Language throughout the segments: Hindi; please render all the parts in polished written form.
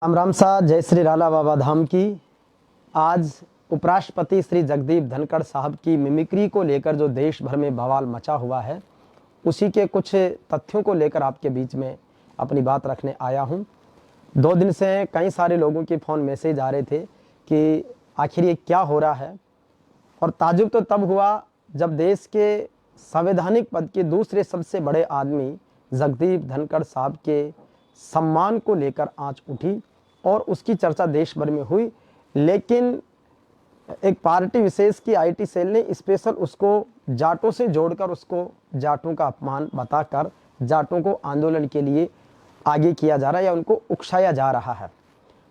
राम राम सा जय श्री राला बाबा धाम की। आज उपराष्ट्रपति श्री जगदीप धनखड़ साहब की मिमिक्री को लेकर जो देश भर में बवाल मचा हुआ है, उसी के कुछ तथ्यों को लेकर आपके बीच में अपनी बात रखने आया हूं। 2 दिन से कई सारे लोगों के फ़ोन मैसेज आ रहे थे कि आखिर ये क्या हो रहा है, और ताज्जुब तो तब हुआ जब देश के संवैधानिक पद के दूसरे सबसे बड़े आदमी जगदीप धनखड़ साहब के सम्मान को लेकर आंच उठी और उसकी चर्चा देश भर में हुई। लेकिन एक पार्टी विशेष की आईटी सेल ने स्पेशल उसको जाटों से जोड़कर उसको जाटों का अपमान बताकर जाटों को आंदोलन के लिए आगे किया जा रहा है या उनको उकसाया जा रहा है।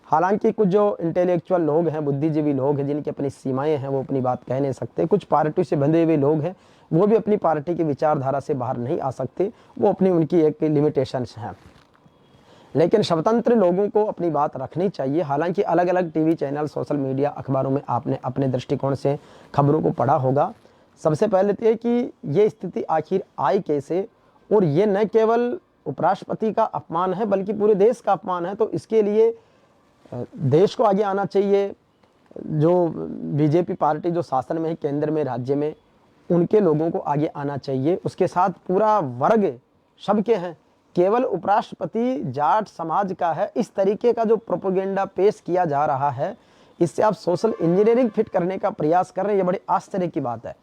हालांकि कुछ जो इंटेलेक्चुअल लोग हैं, बुद्धिजीवी लोग हैं, जिनकी अपनी सीमाएं हैं, वो अपनी बात कह नहीं सकते। कुछ पार्टी से बंधे हुए लोग हैं, वो भी अपनी पार्टी की विचारधारा से बाहर नहीं आ सकते, वो अपनी उनकी एक लिमिटेशंस हैं। लेकिन स्वतंत्र लोगों को अपनी बात रखनी चाहिए। हालांकि अलग अलग टीवी चैनल, सोशल मीडिया, अखबारों में आपने अपने दृष्टिकोण से खबरों को पढ़ा होगा। सबसे पहले तो ये कि ये स्थिति आखिर आई कैसे, और ये न केवल उपराष्ट्रपति का अपमान है बल्कि पूरे देश का अपमान है। तो इसके लिए देश को आगे आना चाहिए। जो बीजेपी पार्टी जो शासन में है, केंद्र में, राज्य में, उनके लोगों को आगे आना चाहिए। उसके साथ पूरा वर्ग सबके हैं, केवल उपराष्ट्रपति जाट समाज का है। इस तरीके का जो प्रोपेगेंडा पेश किया जा रहा है, इससे आप सोशल इंजीनियरिंग फिट करने का प्रयास कर रहे हैं। ये बड़े आश्चर्य की बात है।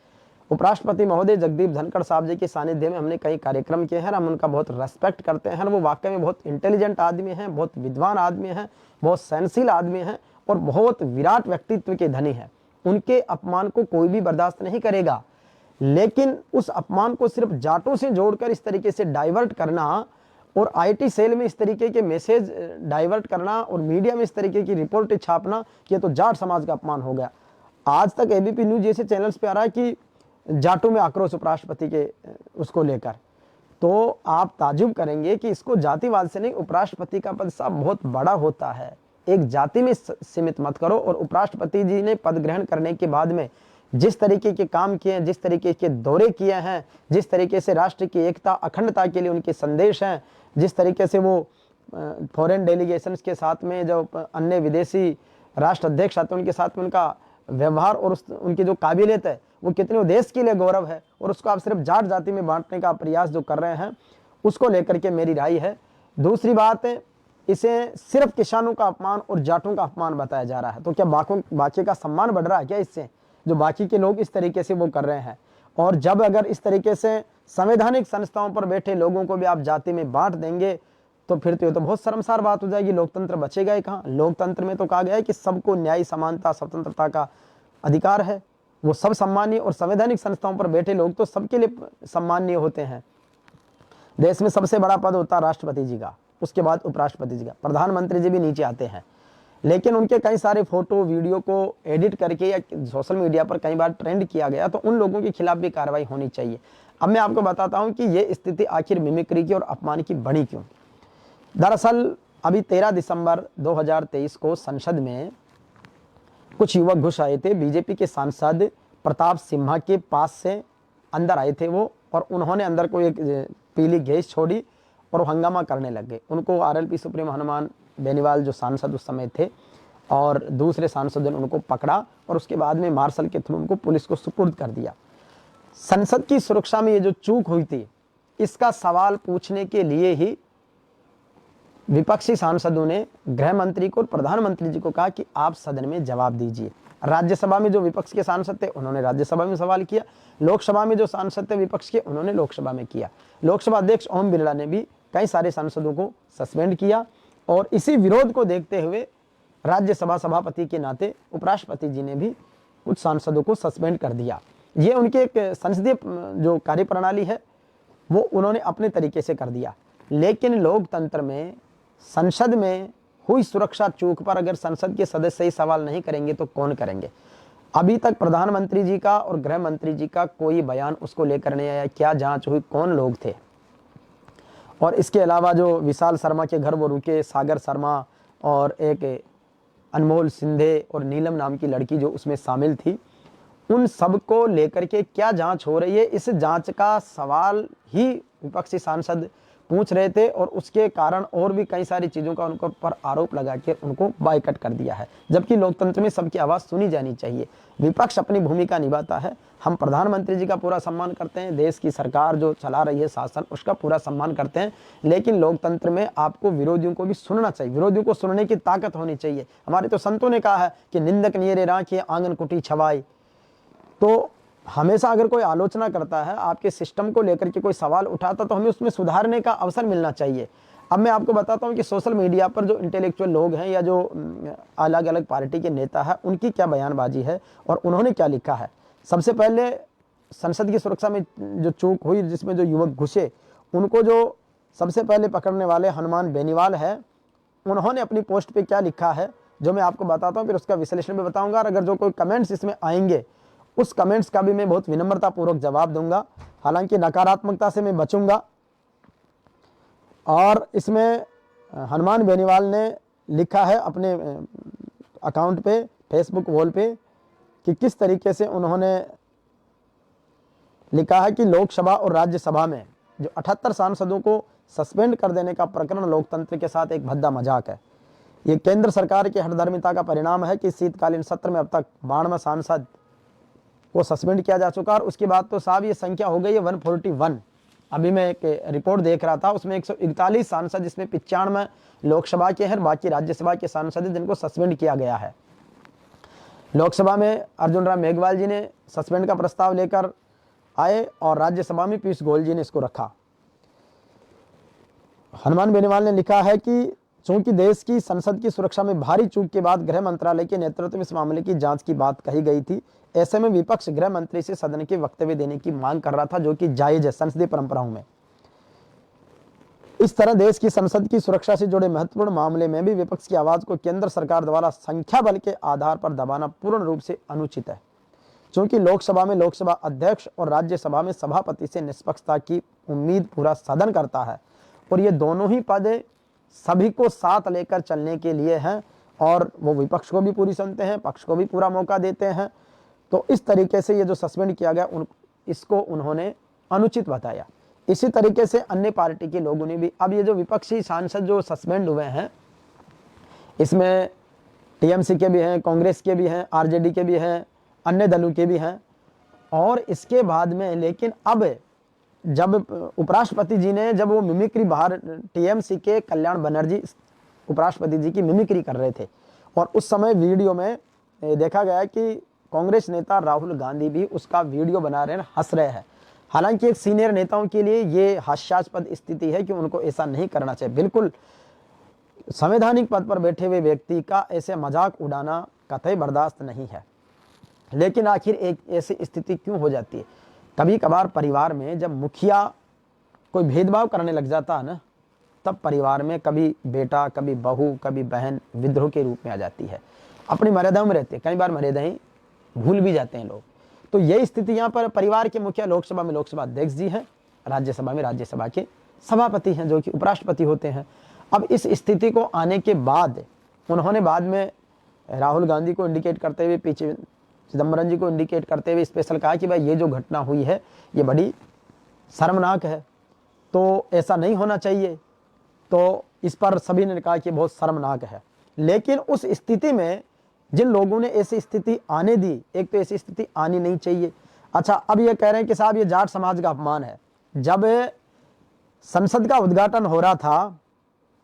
उपराष्ट्रपति महोदय जगदीप धनखड़ साहब जी के सानिध्य में हमने कई कार्यक्रम किए हैं। हम उनका बहुत रेस्पेक्ट करते हैं। वो वाकई में बहुत इंटेलिजेंट आदमी हैं, बहुत विद्वान आदमी हैं, बहुत सहनशील आदमी हैं और बहुत विराट व्यक्तित्व के धनी हैं। उनके अपमान को कोई भी बर्दाश्त नहीं करेगा। लेकिन उस अपमान को सिर्फ जाटों से जोड़कर इस तरीके से डाइवर्ट करना और आईटी सेल में इस तरीके के मैसेज डाइवर्ट करना और मीडिया में इस तरीके की रिपोर्ट छापना, ये तो जाट समाज का अपमान हो गया। आज तक एबीपी न्यूज जैसे चैनल्स पे आ रहा है कि जाटों में आक्रोश उपराष्ट्रपति के उसको लेकर। तो आप ताजुब करेंगे कि इसको जातिवाद से नहीं, उपराष्ट्रपति का पद साहब बहुत बड़ा होता है। एक जाति में सीमित मत करो। और उपराष्ट्रपति जी ने पद ग्रहण करने के बाद में जिस तरीके के काम किए हैं, जिस तरीके के दौरे किए हैं, जिस तरीके से राष्ट्र की एकता, अखंडता के लिए उनके संदेश हैं, जिस तरीके से वो फॉरेन डेलीगेशंस के साथ में जो अन्य विदेशी राष्ट्र अध्यक्ष आते हैं उनके साथ में उनका व्यवहार और उनकी जो काबिलियत है, वो कितने देश के लिए गौरव है। और उसको आप सिर्फ जाट जाति में बांटने का प्रयास जो कर रहे हैं, उसको लेकर के मेरी राय है। दूसरी बात है, इसे सिर्फ किसानों का अपमान और जाटों का अपमान बताया जा रहा है। तो क्या बाकी का सम्मान बढ़ रहा है क्या इससे, जो बाकी के लोग इस तरीके से वो कर रहे हैं? और जब अगर इस तरीके से संवैधानिक संस्थाओं पर बैठे लोगों को भी आप जाति में बांट देंगे, तो फिर तो ये तो बहुत शर्मसार बात हो जाएगी। लोकतंत्र बचेगा ही कहाँ? लोकतंत्र में तो कहा गया है कि सबको न्याय, समानता, स्वतंत्रता का अधिकार है। वो सब सम्मानीय, और संवैधानिक संस्थाओं पर बैठे लोग तो सबके लिए सम्मानीय होते हैं। देश में सबसे बड़ा पद होता है राष्ट्रपति जी का, उसके बाद उपराष्ट्रपति जी का, प्रधानमंत्री जी भी नीचे आते हैं। लेकिन उनके कई सारे फोटो वीडियो को एडिट करके या सोशल मीडिया पर कई बार ट्रेंड किया गया, तो उन लोगों के खिलाफ भी कार्रवाई होनी चाहिए। अब मैं आपको बताता हूं कि ये स्थिति आखिर मिमिक्री की और अपमान की बनी क्यों। दरअसल अभी 13 दिसंबर 2023 को संसद में कुछ युवक घुस आए थे। बीजेपी के सांसद प्रताप सिम्हा के पास से अंदर आए थे वो, और उन्होंने अंदर को एक पीली गैस छोड़ी और हंगामा करने लग गए। उनको आरएलपी सुप्रीमो हनुमान बेनीवाल जो सांसद उस समय थे और दूसरे सांसदों ने उनको पकड़ा और उसके बाद में मार्शल के थ्रू उनको पुलिस को सुपुर्द कर दिया। संसद की सुरक्षा में ये जो चूक हुई थी, इसका सवाल पूछने के लिए ही विपक्षी सांसदों ने गृह मंत्री को और प्रधानमंत्री जी को कहा कि आप सदन में जवाब दीजिए। राज्यसभा में जो विपक्ष के सांसद थे उन्होंने राज्यसभा में सवाल किया, लोकसभा में जो सांसद थे विपक्ष के उन्होंने लोकसभा में किया। लोकसभा अध्यक्ष ओम बिरला ने भी कई सारे सांसदों को सस्पेंड किया, और इसी विरोध को देखते हुए राज्यसभा सभापति के नाते उपराष्ट्रपति जी ने भी कुछ सांसदों को सस्पेंड कर दिया। ये उनकी एक संसदीय जो कार्यप्रणाली है वो उन्होंने अपने तरीके से कर दिया। लेकिन लोकतंत्र में संसद में हुई सुरक्षा चूक पर अगर संसद के सदस्य ही सवाल नहीं करेंगे तो कौन करेंगे? अभी तक प्रधानमंत्री जी का और गृह मंत्री जी का कोई बयान उसको लेकर नहीं आया, क्या जांच हुई, कौन लोग थे। और इसके अलावा जो विशाल शर्मा के घर वो रुके, सागर शर्मा और एक अनमोल सिंधे और नीलम नाम की लड़की जो उसमें शामिल थी, उन सब को लेकर के क्या जांच हो रही है, इस जांच का सवाल ही विपक्षी सांसद पूछ रहे थे और उसके कारण और भी कई सारी चीज़ों का उनके ऊपर आरोप लगा के उनको बाइकआउट कर दिया है। जबकि लोकतंत्र में सबकी आवाज़ सुनी जानी चाहिए, विपक्ष अपनी भूमिका निभाता है। हम प्रधानमंत्री जी का पूरा सम्मान करते हैं, देश की सरकार जो चला रही है शासन उसका पूरा सम्मान करते हैं, लेकिन लोकतंत्र में आपको विरोधियों को भी सुनना चाहिए, विरोधियों को सुनने की ताकत होनी चाहिए। हमारे तो संतों ने कहा है कि निंदक नियरे राखिए आंगन कुटी छवाई। तो हमेशा अगर कोई आलोचना करता है, आपके सिस्टम को लेकर के कोई सवाल उठाता, तो हमें उसमें सुधारने का अवसर मिलना चाहिए। अब मैं आपको बताता हूं कि सोशल मीडिया पर जो इंटेलेक्चुअल लोग हैं या जो अलग अलग पार्टी के नेता है, उनकी क्या बयानबाजी है और उन्होंने क्या लिखा है। सबसे पहले संसद की सुरक्षा में जो चूक हुई, जिसमें जो युवक घुसे, उनको जो सबसे पहले पकड़ने वाले हनुमान बेनीवाल है, उन्होंने अपनी पोस्ट पे क्या लिखा है जो मैं आपको बताता हूँ, फिर उसका विश्लेषण भी बताऊंगा। और अगर जो कोई कमेंट्स इसमें आएंगे उस कमेंट्स का भी मैं बहुत विनम्रता पूर्वक जवाब दूंगा, हालांकि नकारात्मकता से मैं बचूंगा। और इसमें हनुमान बेनीवाल ने लिखा है अपने अकाउंट पे, फेसबुक वॉल पे, कि किस तरीके से उन्होंने लिखा है कि लोकसभा और राज्यसभा में जो 78 सांसदों को सस्पेंड कर देने का प्रकरण लोकतंत्र के साथ एक भद्दा मजाक है। ये केंद्र सरकार की हठधर्मिता का परिणाम है कि शीतकालीन सत्र में अब तक 92 सांसद को सस्पेंड किया जा चुका, और उसके बाद तो साहब ये संख्या हो गई है 141। अभी मैं एक रिपोर्ट देख रहा था, उसमें 141 सांसद, जिसमें 95 लोकसभा के हैं, बाकी राज्यसभा के सांसद हैं जिनको सस्पेंड किया गया है। लोकसभा में अर्जुन राम मेघवाल जी ने सस्पेंड का प्रस्ताव लेकर आए और राज्यसभा में पीयूष गोयल जी ने इसको रखा। हनुमान बेनीवाल ने लिखा है कि चूंकि देश की संसद की सुरक्षा में भारी चूक के बाद गृह मंत्रालय के नेतृत्व में इस मामले की जांच की बात कही गई थी, ऐसे में विपक्ष गृह मंत्री से सदन के वक्तव्य देने की मांग कर रहा था, जो कि जायज है संसदीय परंपराओं में। इस तरह देश की संसद की सुरक्षा से जुड़े महत्वपूर्ण मामले में भी विपक्ष की आवाज को केंद्र सरकार द्वारा संख्या बल के आधार पर दबाना पूर्ण रूप से अनुचित है। चूंकि लोकसभा में लोकसभा अध्यक्ष और राज्यसभा में सभापति से निष्पक्षता की उम्मीद पूरा सदन करता है, और ये दोनों ही पद सभी को साथ लेकर चलने के लिए हैं, और वो विपक्ष को भी पूरी सुनते हैं, पक्ष को भी पूरा मौका देते हैं। तो इस तरीके से ये जो सस्पेंड किया गया इसको उन्होंने अनुचित बताया। इसी तरीके से अन्य पार्टी के लोगों ने भी, अब ये जो विपक्षी सांसद जो सस्पेंड हुए हैं, इसमें टीएमसी के भी हैं, कांग्रेस के भी हैं, आरजेडी के भी हैं, अन्य दलों के भी हैं। और इसके बाद में लेकिन अब जब उपराष्ट्रपति जी ने, जब वो मिमिक्री बाहर, टीएमसी के कल्याण बनर्जी उपराष्ट्रपति जी की मिमिक्री कर रहे थे, और उस समय वीडियो में देखा गया कि कांग्रेस नेता राहुल गांधी भी उसका वीडियो बना रहे हैं, हंस रहे हैं। हालांकि एक सीनियर नेताओं के लिए ये हास्यास्पद स्थिति है कि उनको ऐसा नहीं करना चाहिए। बिल्कुल संवैधानिक पद पर बैठे हुए व्यक्ति का ऐसे मजाक उड़ाना कतई बर्दाश्त नहीं है। लेकिन आखिर एक ऐसी स्थिति क्यों हो जाती है? कभी कभार परिवार में जब मुखिया कोई भेदभाव करने लग जाता है ना, तब परिवार में कभी बेटा, कभी बहू, कभी बहन विद्रोह के रूप में आ जाती है। अपनी मर्यादाओं में रहते हैं, कई बार मर्यादाएं भूल भी जाते हैं लोग। तो यही स्थिति यहाँ पर परिवार के मुखिया लोकसभा में लोकसभा अध्यक्ष जी हैं, राज्यसभा में राज्यसभा के सभापति हैं, जो कि उपराष्ट्रपति होते हैं। अब इस स्थिति को आने के बाद उन्होंने बाद में राहुल गांधी को इंडिकेट करते हुए, पीछे चिदम्बरम जी को इंडिकेट करते हुए स्पेशल कहा कि भाई ये जो घटना हुई है ये बड़ी शर्मनाक है, तो ऐसा नहीं होना चाहिए। तो इस पर सभी ने कहा कि बहुत शर्मनाक है। लेकिन उस स्थिति में जिन लोगों ने ऐसी स्थिति आने दी, एक तो ऐसी स्थिति आनी नहीं चाहिए। अच्छा, अब ये कह रहे हैं कि साहब ये जाट समाज का अपमान है। जब संसद का उद्घाटन हो रहा था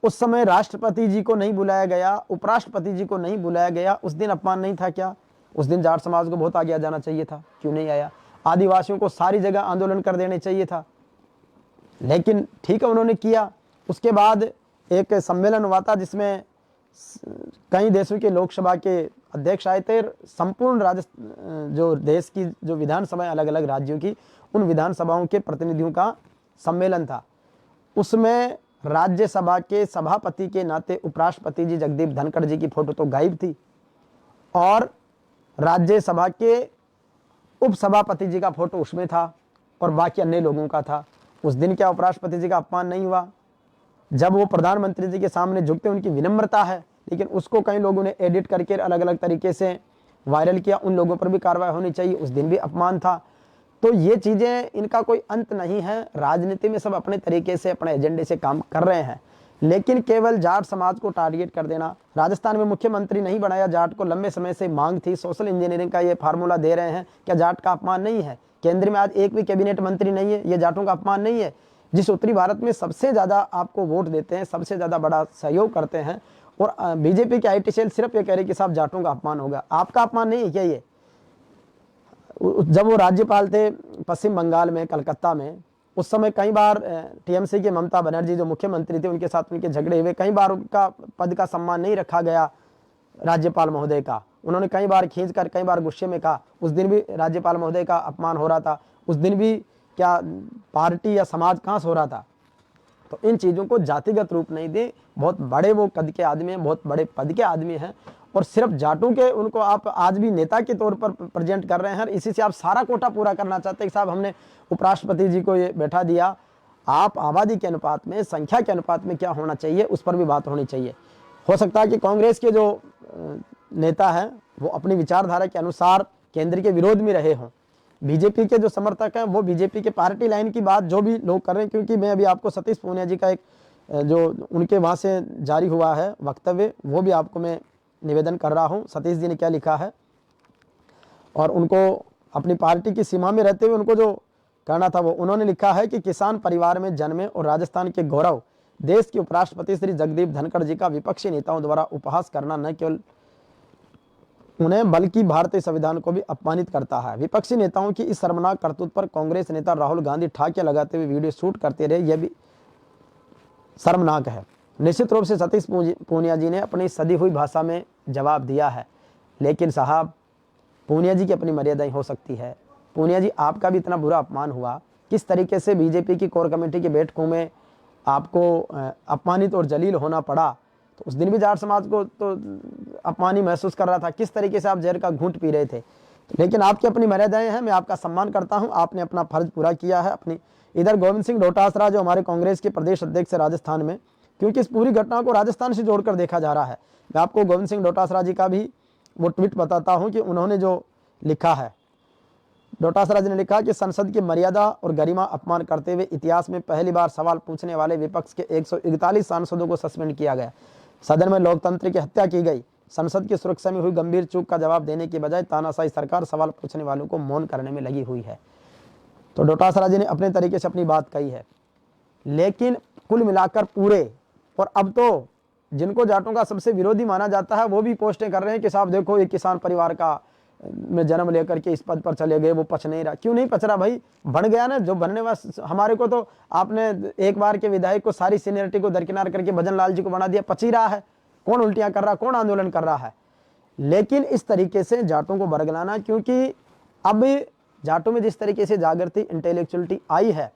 उस समय राष्ट्रपति जी को नहीं बुलाया गया, उपराष्ट्रपति जी को नहीं बुलाया गया, उस दिन अपमान नहीं था क्या? उस दिन जाट समाज को बहुत आगे आ जाना चाहिए था, क्यों नहीं आया? आदिवासियों को सारी जगह आंदोलन कर देने चाहिए था, लेकिन ठीक है उन्होंने किया। उसके बाद एक सम्मेलन हुआ था जिसमें कई देशों के लोकसभा के अध्यक्ष आए थे। संपूर्ण जो देश की जो विधानसभाएं, अलग अलग राज्यों की, उन विधानसभाओं के प्रतिनिधियों का सम्मेलन था। उसमें राज्यसभा के सभापति के नाते उपराष्ट्रपति जी जगदीप धनखड़ जी की फोटो तो गायब थी, और राज्यसभा के उपसभापति जी का फोटो उसमें था, और बाकी अन्य लोगों का था। उस दिन क्या उपराष्ट्रपति जी का अपमान नहीं हुआ? जब वो प्रधानमंत्री जी के सामने झुकते, उनकी विनम्रता है, लेकिन उसको कई लोगों ने एडिट करके अलग अलग तरीके से वायरल किया। उन लोगों पर भी कार्रवाई होनी चाहिए, उस दिन भी अपमान था। तो ये चीज़ें, इनका कोई अंत नहीं है। राजनीति में सब अपने तरीके से अपने एजेंडे से काम कर रहे हैं, लेकिन केवल जाट समाज को टारगेट कर देना। राजस्थान में मुख्यमंत्री नहीं बनाया जाट को, लंबे समय से मांग थी। सोशल इंजीनियरिंग का ये फार्मूला दे रहे हैं, क्या जाट का अपमान नहीं है? केंद्र में आज एक भी कैबिनेट मंत्री नहीं है, ये जाटों का अपमान नहीं है? जिस उत्तरी भारत में सबसे ज़्यादा आपको वोट देते हैं, सबसे ज़्यादा बड़ा सहयोग करते हैं, और बीजेपी की IT सेल सिर्फ ये कह रही कि साहब जाटों का अपमान होगा। आपका अपमान नहीं है क्या ये? जब वो राज्यपाल थे पश्चिम बंगाल में, कलकत्ता में, उस समय कई बार TMC के ममता बनर्जी जो मुख्यमंत्री थे, उनके साथ उनके झगड़े हुए, कई बार उनका पद का सम्मान नहीं रखा गया राज्यपाल महोदय का। उन्होंने कई बार खींचकर, कई बार गुस्से में कहा। उस दिन भी राज्यपाल महोदय का अपमान हो रहा था। उस दिन भी क्या पार्टी या समाज कहाँ से हो रहा था? तो इन चीज़ों को जातिगत रूप नहीं दे। बहुत बड़े वो कद के आदमी हैं, बहुत बड़े पद के आदमी हैं, और सिर्फ जाटों के उनको आप आज भी नेता के तौर पर प्रेजेंट कर रहे हैं। इसी से आप सारा कोटा पूरा करना चाहते हैं कि साहब हमने उपराष्ट्रपति जी को ये बैठा दिया। आप आबादी के अनुपात में, संख्या के अनुपात में क्या होना चाहिए, उस पर भी बात होनी चाहिए। हो सकता है कि कांग्रेस के जो नेता हैं वो अपनी विचारधारा के अनुसार केंद्र के विरोध में रहे हों। बीजेपी के जो समर्थक हैं वो बीजेपी के पार्टी लाइन की बात जो भी लोग कर रहे हैं, क्योंकि मैं अभी आपको सतीश पूनिया जी का एक जो उनके वहाँ से जारी हुआ है वक्तव्य, वो भी आपको मैं निवेदन कर रहा हूँ। सतीश जी ने क्या लिखा है, और उनको अपनी पार्टी की सीमा में रहते हुए उनको जो करना था वो उन्होंने लिखा है कि किसान परिवार में जन्मे और राजस्थान के गौरव देश के उपराष्ट्रपति श्री जगदीप धनखड़ जी का विपक्षी नेताओं द्वारा उपहास करना न केवल उन्हें बल्कि भारतीय संविधान को भी अपमानित करता है। विपक्षी नेताओं की इस शर्मनाक करतूत पर कांग्रेस नेता राहुल गांधी ठाकिया लगाते हुए वीडियो शूट करते रहे, यह भी शर्मनाक है। निश्चित रूप से सतीश पूनिया जी ने अपनी सदी हुई भाषा में जवाब दिया है, लेकिन साहब पूनिया जी की अपनी मर्यादाएं हो सकती है। पूनिया जी, आपका भी इतना बुरा अपमान हुआ, किस तरीके से बीजेपी की कोर कमेटी की बैठकों में आपको अपमानित और जलील होना पड़ा, तो उस दिन भी जाट समाज को तो अपमानी महसूस कर रहा था। किस तरीके से आप जहर का घूंट पी रहे थे, लेकिन आपकी अपनी मर्यादाएं हैं। मैं आपका सम्मान करता हूं, आपने अपना फर्ज पूरा किया है अपनी। इधर गोविंद सिंह डोटासरा जो हमारे कांग्रेस के प्रदेश अध्यक्ष है राजस्थान में, क्योंकि इस पूरी घटना को राजस्थान से जोड़कर देखा जा रहा है। मैं आपको गोविंद सिंह डोटासरा जी का भी वो ट्वीट बताता हूं कि उन्होंने जो लिखा है। डोटासरा जी ने लिखा कि संसद की मर्यादा और गरिमा अपमान करते हुए इतिहास में पहली बार सवाल पूछने वाले विपक्ष के 141 सांसदों को सस्पेंड किया गया। सदन में लोकतंत्र की हत्या की गई। संसद की सुरक्षा में हुई गंभीर चूक का जवाब देने की बजाय तानाशाही सरकार सवाल पूछने वालों को मौन करने में लगी हुई है। तो डोटासरा जी ने अपने तरीके से अपनी बात कही है, लेकिन कुल मिलाकर पूरे, और अब तो जिनको जाटों का सबसे विरोधी माना जाता है वो भी पोस्टें कर रहे हैं कि साहब देखो एक किसान परिवार का में जन्म लेकर के इस पद पर चले गए, वो पच नहीं रहा। क्यों नहीं पच रहा भाई? बन गया ना जो बनने वाला। हमारे को तो आपने एक बार के विधायक को सारी सीनियरिटी को दरकिनार करके भजन लाल जी को बना दिया, पच ही रहा है। कौन उल्टियां कर रहा, कौन आंदोलन कर रहा है? लेकिन इस तरीके से जाटों को बरगलाना, क्योंकि अब जाटों में जिस तरीके से जागृति, इंटेलेक्चुअलिटी आई है,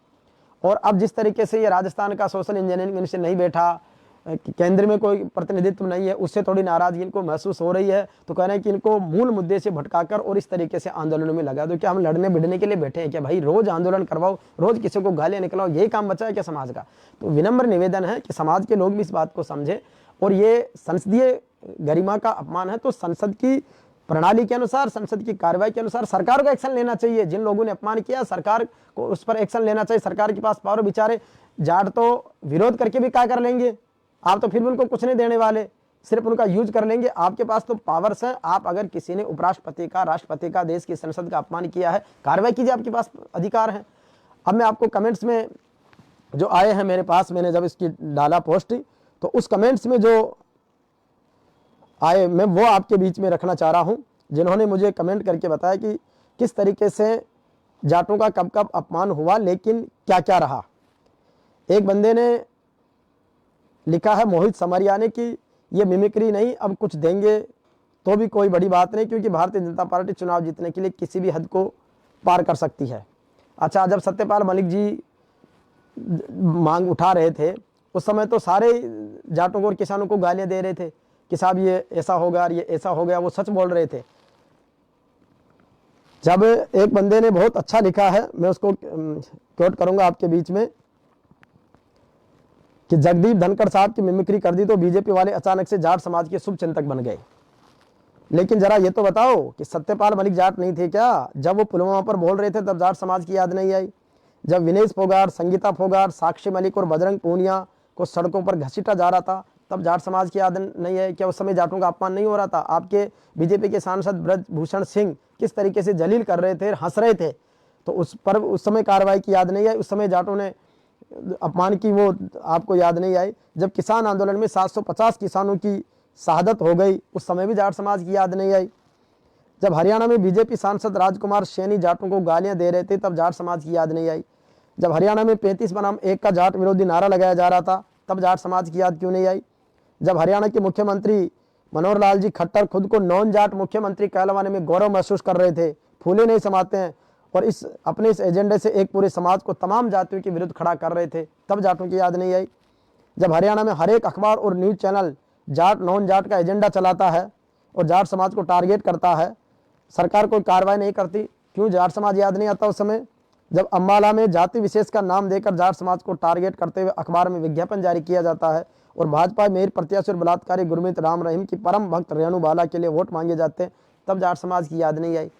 और अब जिस तरीके से ये राजस्थान का सोशल इंजीनियरिंग मिनिस्टर नहीं बैठा, केंद्र में कोई प्रतिनिधित्व नहीं है, उससे थोड़ी नाराजगी इनको महसूस हो रही है। तो कह रहे हैं कि इनको मूल मुद्दे से भटकाकर और इस तरीके से आंदोलनों में लगा दो। क्या हम लड़ने भिड़ने के लिए बैठे हैं क्या भाई? रोज आंदोलन करवाओ, रोज किसी को गालियां निकलाओ, यही काम बचा है क्या समाज का? तो विनम्र निवेदन है कि समाज के लोग भी इस बात को समझे, और ये संसदीय गरिमा का अपमान है। तो संसद की प्रणाली के अनुसार, संसद की कार्रवाई के अनुसार सरकार को एक्शन लेना चाहिए। जिन लोगों ने अपमान किया, सरकार को उस पर एक्शन लेना चाहिए। सरकार के पास पावर, बेचारे जाट तो विरोध करके भी क्या कर लेंगे? आप तो फिर भी उनको कुछ नहीं देने वाले, सिर्फ उनका यूज कर लेंगे। आपके पास तो पावर्स हैं। आप अगर किसी ने उपराष्ट्रपति का, राष्ट्रपति का, देश की संसद का अपमान किया है, कार्रवाई कीजिए, आपके पास अधिकार है। अब मैं आपको कमेंट्स में जो आए हैं मेरे पास, मैंने जब इसकी डाला पोस्ट, तो उस कमेंट्स में जो आए मैं वो आपके बीच में रखना चाह रहा हूं, जिन्होंने मुझे कमेंट करके बताया कि किस तरीके से जाटों का कब कब अपमान हुआ, लेकिन क्या क्या रहा। एक बंदे ने लिखा है, मोहित समरिया ने, कि ये मिमिक्री नहीं, अब कुछ देंगे तो भी कोई बड़ी बात नहीं, क्योंकि भारतीय जनता पार्टी चुनाव जीतने के लिए किसी भी हद को पार कर सकती है। अच्छा, जब सत्यपाल मलिक जी मांग उठा रहे थे उस समय तो सारे जाटों को और किसानों को गालियां दे रहे थे कि साहब ये ऐसा होगा और ये ऐसा हो गया, वो सच बोल रहे थे। जब एक बंदे ने बहुत अच्छा लिखा है, मैं उसको कोट करूंगा आपके बीच में, कि जगदीप धनखड़ साहब की मिमिक्री कर दी तो बीजेपी वाले अचानक से जाट समाज के शुभ चिंतक बन गए। लेकिन जरा ये तो बताओ कि सत्यपाल मलिक जाट नहीं थे क्या? जब वो पुलवामा पर बोल रहे थे तब जाट समाज की याद नहीं आई? जब विनेश फोगाट, संगीता फोगाट, साक्षी मलिक और बजरंग पूनिया को सड़कों पर घसीटा जा रहा था तब जाट समाज की याद नहीं है क्या? उस समय जाटों का अपमान नहीं हो रहा था? आपके बीजेपी के सांसद ब्रजभूषण सिंह किस तरीके से जलील कर रहे थे, हंस रहे थे, तो उस पर उस समय कार्रवाई की याद नहीं आई? उस समय जाटों ने अपमान की वो आपको याद नहीं आई? जब किसान आंदोलन में 750 किसानों की शहादत हो गई उस समय भी जाट समाज की याद नहीं आई? जब हरियाणा में बीजेपी सांसद राजकुमार सैनी जाटों को गालियां दे रहे थे तब जाट समाज की याद नहीं आई? जब हरियाणा में 35 बनाम 1 का जाट विरोधी नारा लगाया जा रहा था तब जाट समाज की याद क्यों नहीं आई? जब हरियाणा के मुख्यमंत्री मनोहर लाल जी खट्टर खुद को नॉन जाट मुख्यमंत्री कहलवाने में गौरव महसूस कर रहे थे, फूले नहीं समाते हैं, और इस एजेंडे से एक पूरे समाज को तमाम जातियों के विरुद्ध खड़ा कर रहे थे, तब जाटों की याद नहीं आई? जब हरियाणा में हर एक अखबार और news channel Jat non Jat का एजेंडा चलाता है और जाट समाज को टारगेट करता है, सरकार कोई कार्रवाई नहीं करती, क्यों जाट समाज याद नहीं आता उस समय? जब अम्बाला में जाति विशेष का नाम देकर जाट समाज को टारगेट करते हुए अखबार में विज्ञापन जारी किया जाता है और भाजपा मेयर प्रत्याशी और बलात्कारी गुरमीत राम रहीम की परम भक्त रेणु बाला के लिए वोट मांगे जाते हैं, तब जाट समाज की याद नहीं आई?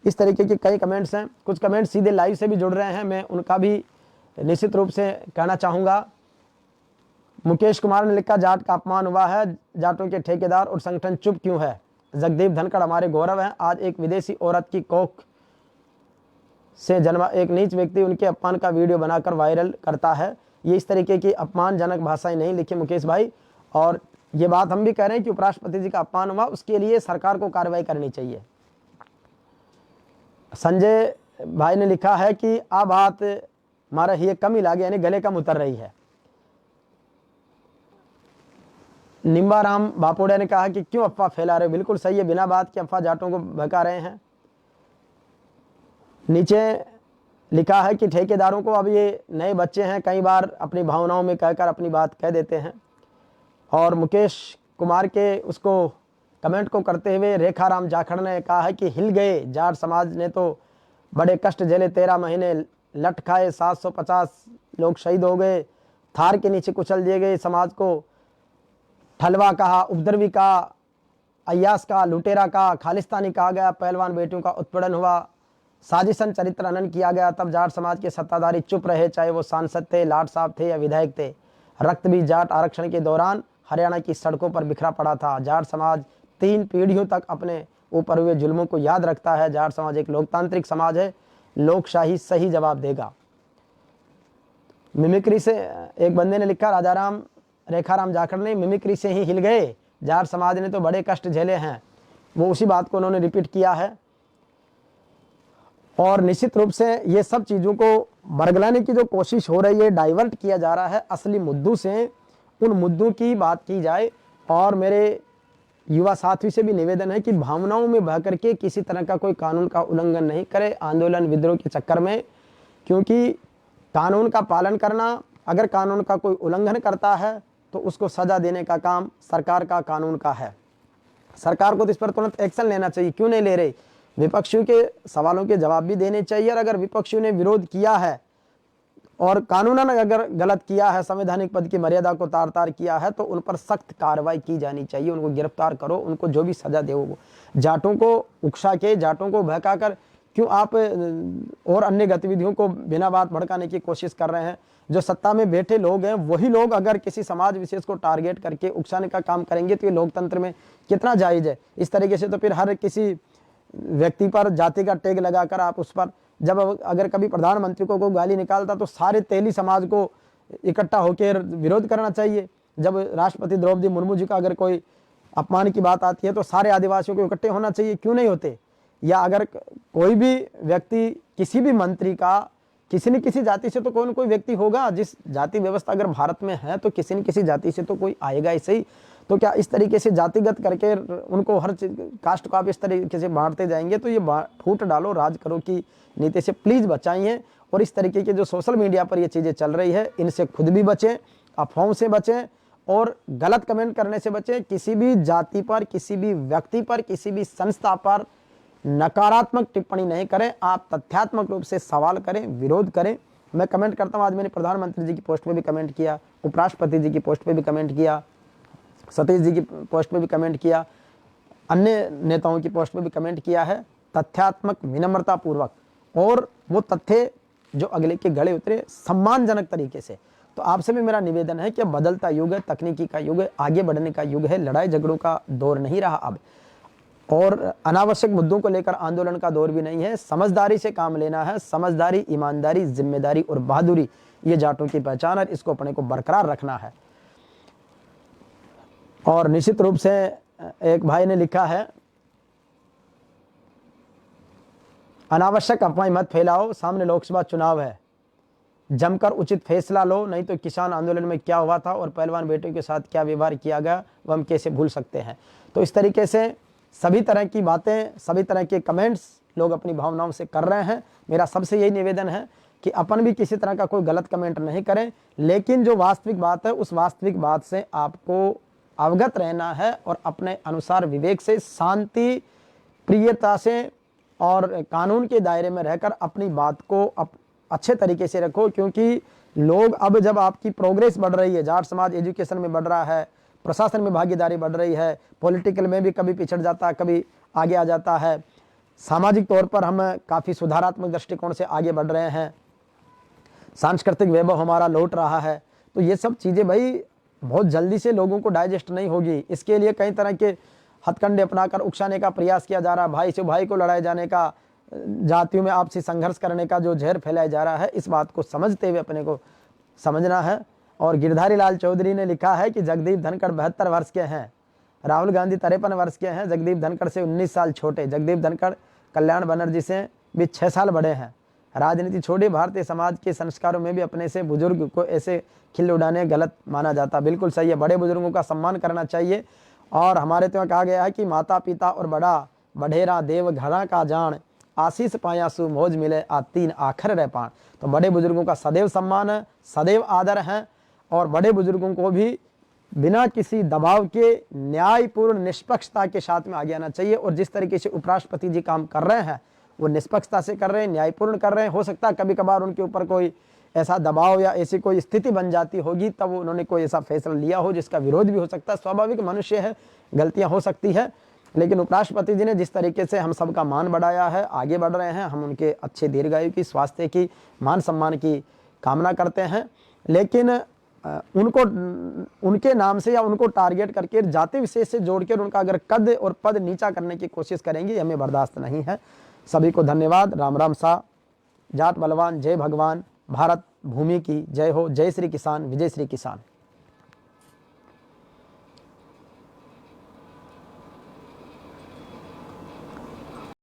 इस तरीके के कई कमेंट्स हैं। कुछ कमेंट्स सीधे लाइव से भी जुड़ रहे हैं, मैं उनका भी निश्चित रूप से कहना चाहूँगा। मुकेश कुमार ने लिखा, जाट का अपमान हुआ है, जाटों के ठेकेदार और संगठन चुप क्यों है? जगदीप धनखड़ हमारे गौरव हैं। आज एक विदेशी औरत की कोख से जन्मा एक नीच व्यक्ति उनके अपमान का वीडियो बनाकर वायरल करता है। ये इस तरीके की अपमानजनक भाषाएं नहीं लिखी मुकेश भाई, और ये बात हम भी कह रहे हैं कि उपराष्ट्रपति जी का अपमान हुआ, उसके लिए सरकार को कार्रवाई करनी चाहिए। संजय भाई ने लिखा है कि आ बात मारा ही कम ही लागे, यानी गले कम उतर रही है। निम्बाराम बापोड़े ने कहा कि क्यों अफवाह फैला रहे? बिल्कुल सही है, बिना बात के अफवाह जाटों को बहका रहे हैं। नीचे लिखा है कि ठेकेदारों को अब ये नए बच्चे हैं, कई बार अपनी भावनाओं में कहकर अपनी बात कह देते हैं। और मुकेश कुमार के उसको कमेंट को करते हुए रेखा राम जाखड़ ने कहा है कि हिल गए जाट समाज ने तो बड़े कष्ट झेले, 13 महीने लट खाए, 750 लोग शहीद हो गए, थार के नीचे कुचल दिए गए, समाज को ठलवा कहा, उपद्रवी कहा, अय्यास कहा, लुटेरा कहा, खालिस्तानी कहा गया, पहलवान बेटियों का उत्पीड़न हुआ, साजिशन चरित्र हनन किया गया, तब जाट समाज के सत्ताधारी चुप रहे, चाहे वो सांसद थे, लाट साहब थे या विधायक थे। रक्त भी जाट आरक्षण के दौरान हरियाणा की सड़कों पर बिखरा पड़ा था। जाट समाज 3 पीढ़ियों तक अपने ऊपर हुए जुल्मों को याद रखता है। जाट समाज एक लोकतांत्रिक समाज है, लोकशाही सही जवाब देगा। मिमिक्री से एक बंदे ने लिखा, राजाराम रेखाराम जाखड़ ने, मिमिक्री से ही हिल गए, जाट समाज ने तो बड़े कष्ट झेले हैं, वो उसी बात को उन्होंने रिपीट किया है। और निश्चित रूप से ये सब चीज़ों को बरगलाने की जो कोशिश हो रही है, डाइवर्ट किया जा रहा है असली मुद्दों से, उन मुद्दों की बात की जाए। और मेरे युवा साथी से भी निवेदन है कि भावनाओं में बह करके किसी तरह का कोई कानून का उल्लंघन नहीं करे आंदोलन विद्रोह के चक्कर में, क्योंकि कानून का पालन करना, अगर कानून का कोई उल्लंघन करता है तो उसको सजा देने का काम सरकार का, कानून का है। सरकार को तो इस पर तुरंत एक्शन लेना चाहिए, क्यों नहीं ले रही? विपक्षियों के सवालों के जवाब भी देने चाहिए, और अगर विपक्षियों ने विरोध किया है और कानूनन अगर गलत किया है, संवैधानिक पद की मर्यादा को तार तार किया है, तो उन पर सख्त कार्रवाई की जानी चाहिए, उनको गिरफ्तार करो, उनको जो भी सजा दे वो। जाटों को उकसा के, जाटों को बहका कर क्यों आप और अन्य गतिविधियों को बिना बात भड़काने की कोशिश कर रहे हैं? जो सत्ता में बैठे लोग हैं वही लोग अगर किसी समाज विशेष को टारगेट करके उकसाने का काम करेंगे तो ये लोकतंत्र में कितना जायज़ है? इस तरीके से तो फिर हर किसी व्यक्ति पर जाति का टैग लगाकर आप उस पर, जब अगर कभी प्रधानमंत्री को कोई गाली निकालता तो सारे तेली समाज को इकट्ठा होकर विरोध करना चाहिए। जब राष्ट्रपति द्रौपदी मुर्मू जी का अगर कोई अपमान की बात आती है तो सारे आदिवासियों को इकट्ठे होना चाहिए, क्यों नहीं होते? या अगर कोई भी व्यक्ति किसी भी मंत्री का किसी न किसी जाति से तो कोई न कोई व्यक्ति होगा, जिस जाति व्यवस्था अगर भारत में है तो किसी न किसी जाति से तो कोई आएगा ऐसे ही। तो क्या इस तरीके से जातिगत करके उनको हर कास्ट को आप इस तरीके से बांटते जाएंगे तो ये फूट डालो राज करो की नीति से प्लीज़ बचाइए। और इस तरीके के जो सोशल मीडिया पर ये चीज़ें चल रही है इनसे खुद भी बचें, अफवाहों से बचें और गलत कमेंट करने से बचें। किसी भी जाति पर, किसी भी व्यक्ति पर, किसी भी संस्था पर नकारात्मक टिप्पणी नहीं करें, आप तथ्यात्मक रूप से सवाल करें, विरोध करें। मैं कमेंट करता हूँ, आज मैंने प्रधानमंत्री जी की पोस्ट पे भी कमेंट किया, उपराष्ट्रपति जी की पोस्ट पे भी कमेंट किया, सतीश जी की पोस्ट पे भी कमेंट किया। अन्य नेताओं की पोस्ट पे भी कमेंट किया है, तथ्यात्मक, विनम्रता पूर्वक, और वो तथ्य जो अगले के गले उतरे सम्मानजनक तरीके से। तो आपसे भी मेरा निवेदन है कि अब बदलता युग है, तकनीकी का युग है, आगे बढ़ने का युग है, लड़ाई झगड़ों का दौर नहीं रहा अब, और अनावश्यक मुद्दों को लेकर आंदोलन का दौर भी नहीं है। समझदारी से काम लेना है। समझदारी, ईमानदारी, जिम्मेदारी और बहादुरी, ये जाटों की पहचान है, इसको अपने को बरकरार रखना है। और निश्चित रूप से एक भाई ने लिखा है, अनावश्यक अफवाहें मत फैलाओ, सामने लोकसभा चुनाव है, जमकर उचित फैसला लो, नहीं तो किसान आंदोलन में क्या हुआ था और पहलवान बेटियों के साथ क्या व्यवहार किया गया वह हम कैसे भूल सकते हैं। तो इस तरीके से सभी तरह की बातें, सभी तरह के कमेंट्स लोग अपनी भावनाओं से कर रहे हैं। मेरा सबसे यही निवेदन है कि अपन भी किसी तरह का कोई गलत कमेंट नहीं करें, लेकिन जो वास्तविक बात है उस वास्तविक बात से आपको अवगत रहना है और अपने अनुसार विवेक से, शांति प्रियता से और कानून के दायरे में रहकर अपनी बात को अच्छे तरीके से रखो। क्योंकि लोग अब जब आपकी प्रोग्रेस बढ़ रही है, जाट समाज एजुकेशन में बढ़ रहा है, प्रशासन में भागीदारी बढ़ रही है, पॉलिटिकल में भी कभी पिछड़ जाता है, कभी आगे आ जाता है, सामाजिक तौर पर हम काफ़ी सुधारात्मक दृष्टिकोण से आगे बढ़ रहे हैं, सांस्कृतिक वैभव हमारा लौट रहा है, तो ये सब चीज़ें भाई बहुत जल्दी से लोगों को डाइजेस्ट नहीं होगी। इसके लिए कई तरह के हथकंडे अपनाकर उकसाने का प्रयास किया जा रहा है, भाई से भाई को लड़ाए जाने का, जातियों में आपसी संघर्ष करने का जो जहर फैलाया जा रहा है, इस बात को समझते हुए अपने को समझना है। और गिरधारी लाल चौधरी ने लिखा है कि जगदीप धनखड़ 72 वर्ष के हैं, राहुल गांधी 53 वर्ष के हैं, जगदीप धनखड़ से 19 साल छोटे, जगदीप धनखड़ कल्याण बनर्जी से भी 6 साल बड़े हैं। राजनीति छोड़े, भारतीय समाज के संस्कारों में भी अपने से बुजुर्ग को ऐसे खिल्ली उड़ाने गलत माना जाता। बिल्कुल सही है, बड़े बुजुर्गों का सम्मान करना चाहिए। और हमारे तो कहा गया है कि माता पिता और बड़ा बढ़ेरा देव घरा का जान, आशीष पाया सु मौज मिले आ तीन आखर रह पान। तो बड़े बुजुर्गों का सदैव सम्मान है, सदैव आदर है, और बड़े बुजुर्गों को भी बिना किसी दबाव के न्यायपूर्ण निष्पक्षता के साथ में आगे आना चाहिए। और जिस तरीके से उपराष्ट्रपति जी काम कर रहे हैं वो निष्पक्षता से कर रहे हैं, न्यायपूर्ण कर रहे हैं। हो सकता है कभी कभार उनके ऊपर कोई ऐसा दबाव या ऐसी कोई स्थिति बन जाती होगी तब उन्होंने कोई ऐसा फैसला लिया हो जिसका विरोध भी हो सकता है, स्वाभाविक मनुष्य है, गलतियां हो सकती है। लेकिन उपराष्ट्रपति जी ने जिस तरीके से हम सबका मान बढ़ाया है, आगे बढ़ रहे हैं, हम उनके अच्छे दीर्घायु की, स्वास्थ्य की, मान सम्मान की कामना करते हैं। लेकिन उनको उनके नाम से या उनको टारगेट करके जाति विशेष से जोड़कर उनका अगर कद और पद नीचा करने की कोशिश करेंगे, हमें बर्दाश्त नहीं है। सभी को धन्यवाद। राम राम सा, जाट बलवान, जय भगवान, भारत भूमि की जय हो। जय श्री किसान, विजय श्री किसान।